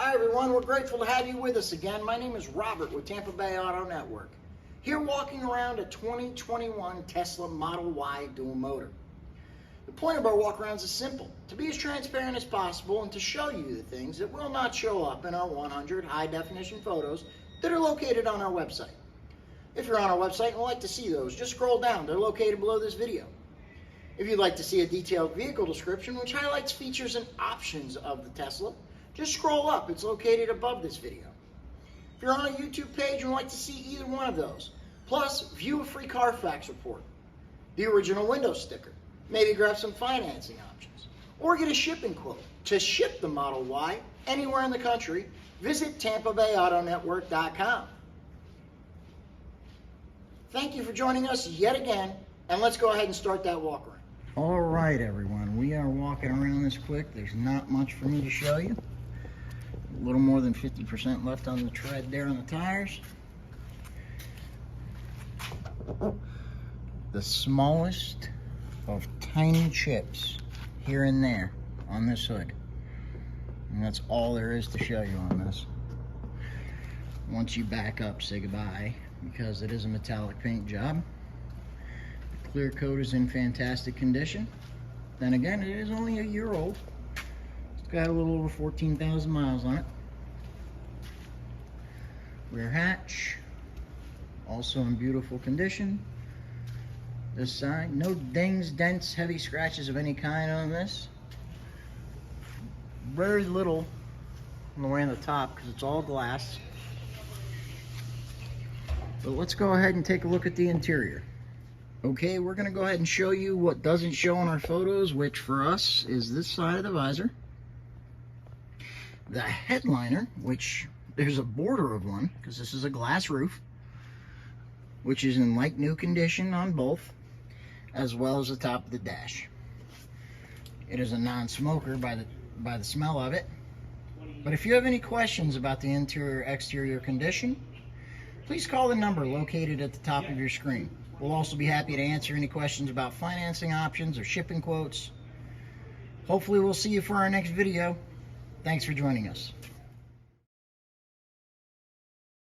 Hi everyone, we're grateful to have you with us again. My name is Robert with Tampa Bay Auto Network. Here walking around a 2021 Tesla Model Y dual motor. The point of our walk arounds is simple, to be as transparent as possible and to show you the things that will not show up in our 100 high definition photos that are located on our website. If you're on our website and would like to see those, just scroll down, they're located below this video. If you'd like to see a detailed vehicle description which highlights features and options of the Tesla, just scroll up, it's located above this video. If you're on a YouTube page and would like to see either one of those, plus view a free CARFAX report, the original window sticker, maybe grab some financing options, or get a shipping quote to ship the Model Y anywhere in the country, visit TampaBayAutoNetwork.com. Thank you for joining us yet again, and let's go ahead and start that walk around. All right, everyone, we are walking around this quick. There's not much for me to show you. A little more than 50% left on the tread there on the tires. The smallest of tiny chips here and there on this hood. And that's all there is to show you on this. Once you back up, say goodbye, because it is a metallic paint job. The clear coat is in fantastic condition. Then again, it is only a year old. It's got a little over 14,000 miles on it. Rear hatch, also in beautiful condition. This side, no dings, dents, heavy scratches of any kind on this. Very little on the way on the top because it's all glass. But let's go ahead and take a look at the interior. Okay, we're going to go ahead and show you what doesn't show in our photos, which for us is this side of the visor. The headliner, which there's a border of one because this is a glass roof, which is in like new condition on both, as well as the top of the dash. It is a non-smoker by the smell of it. But if you have any questions about the interior exterior condition, please call the number located at the top of your screen. We'll also be happy to answer any questions about financing options or shipping quotes. Hopefully we'll see you for our next video. Thanks for joining us.